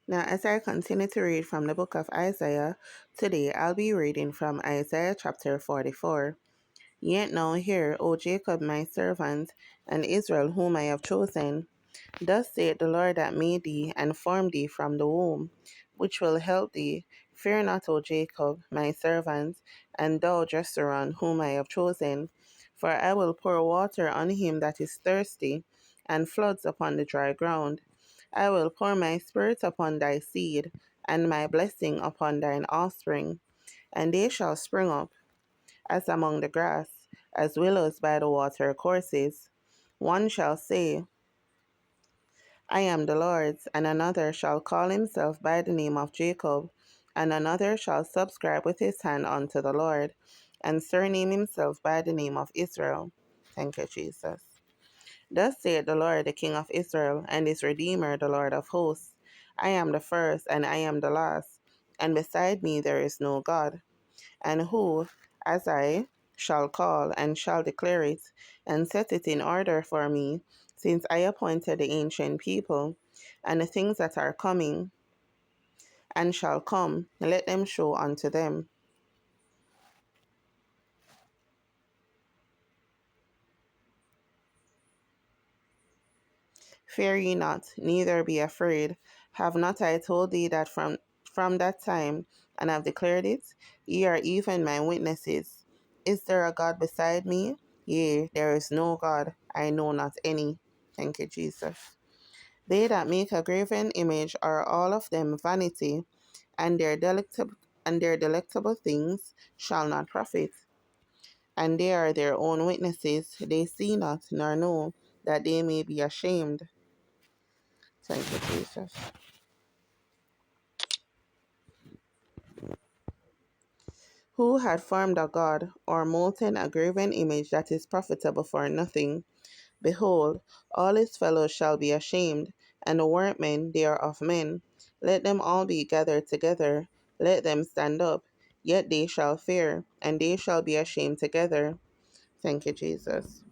Now, as I continue to read from the book of Isaiah, today I'll be reading from Isaiah chapter 44. Yet now hear, O Jacob my servant, and Israel whom I have chosen. Thus saith the Lord that made thee and formed thee from the womb, which will help thee. Fear not, O Jacob, my servant, and thou Jeshurun, whom I have chosen. For I will pour water on him that is thirsty, and floods upon the dry ground. I will pour my spirit upon thy seed, and my blessing upon thine offspring. And they shall spring up as among the grass, as willows by the water courses. One shall say, I am the Lord's, and another shall call himself by the name of Jacob, and another shall subscribe with his hand unto the Lord, and surname himself by the name of Israel. Thank you, Jesus. Thus saith the Lord, the King of Israel, and his Redeemer, the Lord of hosts. I am the first, and I am the last, and beside me there is no God. And who, as I, shall call, and shall declare it, and set it in order for me, since I appointed the ancient people, and the things that are coming, and shall come, let them show unto them. Fear ye not, neither be afraid. Have not I told thee that from that time, and have declared it? Ye are even my witnesses. Is there a God beside me? Yea, there is no God, I know not any. Thank you, Jesus. They that make a graven image are all of them vanity, and their delectable things shall not profit. And they are their own witnesses, they see not nor know, that they may be ashamed. Thank you, Jesus. Who had formed a god, or molten a graven image that is profitable for nothing? Behold, all his fellows shall be ashamed, and the workmen they are of men. Let them all be gathered together, let them stand up, yet they shall fear, and they shall be ashamed together. Thank you, Jesus.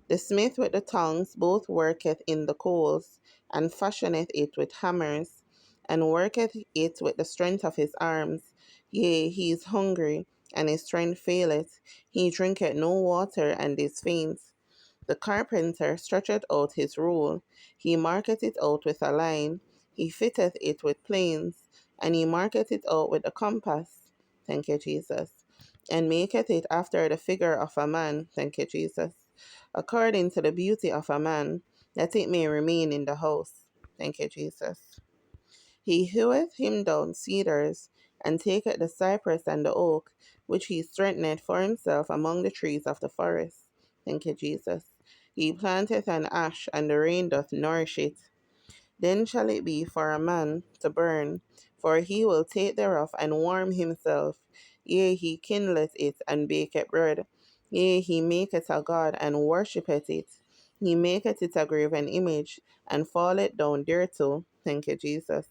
The smith with the tongs both worketh in the coals, and fashioneth it with hammers, and worketh it with the strength of his arms. Yea, he is hungry, and his strength faileth. He drinketh no water, and is faint. The carpenter stretcheth out his rule, he marketh it out with a line, he fitteth it with planes, and he marketh it out with a compass. Thank you, Jesus. And maketh it after the figure of a man. Thank you, Jesus. According to the beauty of a man, that it may remain in the house. Thank you, Jesus. He heweth him down cedars, and taketh the cypress and the oak, which he strengtheneth for himself among the trees of the forest. Thank you, Jesus. He planteth an ash, and the rain doth nourish it. Then shall it be for a man to burn, for he will take thereof and warm himself. Yea, he kindleth it and baketh bread. Yea, he maketh a god and worshippeth it. He maketh it a graven image, and falleth down thereto. Thank you, Jesus.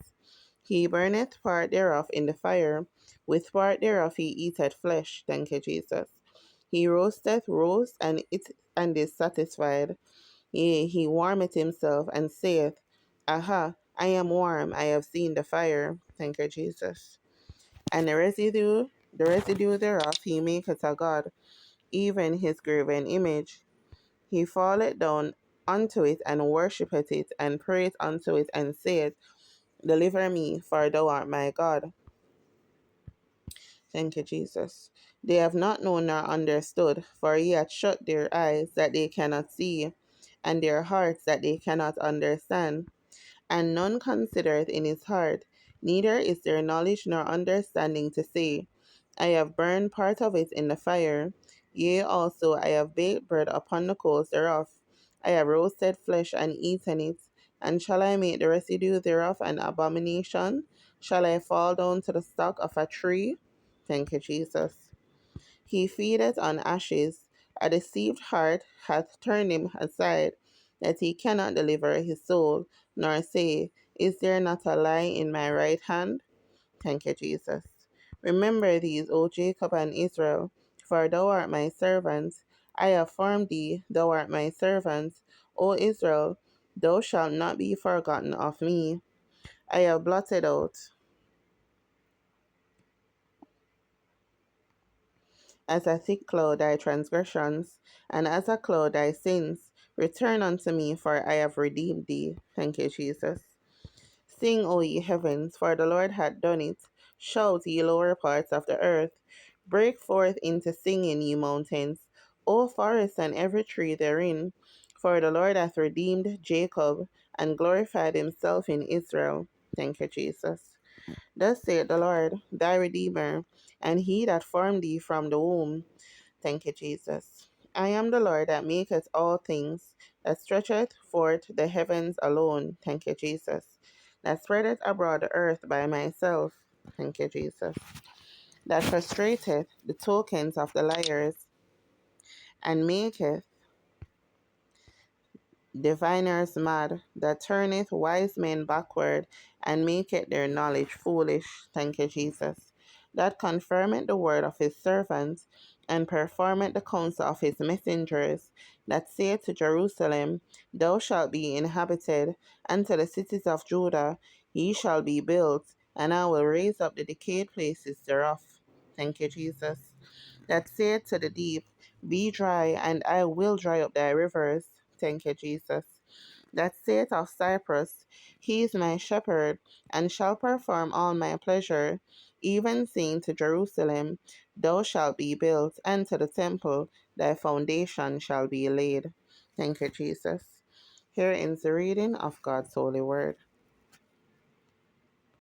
He burneth part thereof in the fire, with part thereof he eateth flesh. Thank you, Jesus. He roasteth roast, and is satisfied. Yea, he warmeth himself, and saith, Aha, I am warm, I have seen the fire. Thank you, Jesus. And the residue thereof he maketh a god, even his graven image. He falleth down unto it, and worshippeth it, and prayeth unto it, and saith, Deliver me, for thou art my God. Thank you, Jesus. They have not known nor understood, for he hath shut their eyes that they cannot see, and their hearts that they cannot understand. And none considereth in his heart, neither is there knowledge nor understanding to say, I have burned part of it in the fire, yea also I have baked bread upon the coals thereof, I have roasted flesh and eaten it, and shall I make the residue thereof an abomination? Shall I fall down to the stock of a tree? Thank you, Jesus. He feedeth on ashes. A deceived heart hath turned him aside, that he cannot deliver his soul, nor say, Is there not a lie in my right hand? Thank you, Jesus. Remember these, O Jacob and Israel, for thou art my servant. I have formed thee, thou art my servant. O Israel, thou shalt not be forgotten of me. I have blotted out as a thick cloud thy transgressions, and as a cloud thy sins. Return unto me, for I have redeemed thee. Thank you, Jesus. Sing, O ye heavens, for the Lord hath done it. Shout, ye lower parts of the earth. Break forth into singing, ye mountains, O forest and every tree therein. For the Lord hath redeemed Jacob, and glorified himself in Israel. Thank you, Jesus. Thus saith the Lord, thy Redeemer, and he that formed thee from the womb. Thank you, Jesus. I am the Lord that maketh all things, that stretcheth forth the heavens alone. Thank you, Jesus. That spreadeth abroad the earth by myself. Thank you, Jesus. That frustrateth the tokens of the liars, and maketh diviners mad, that turneth wise men backward, and maketh their knowledge foolish. Thank you, Jesus. That confirmeth the word of his servants, and performeth the counsel of his messengers, that saith to Jerusalem, Thou shalt be inhabited, and to the cities of Judah, Ye shall be built, and I will raise up the decayed places thereof. Thank you, Jesus. That saith to the deep, Be dry, and I will dry up thy rivers. Thank you, Jesus. That saith of Cyprus, He is my shepherd, and shall perform all my pleasure. Even saying to Jerusalem, Thou shalt be built, and to the temple, thy foundation shall be laid. Thank you, Jesus. Here ends the reading of God's holy word.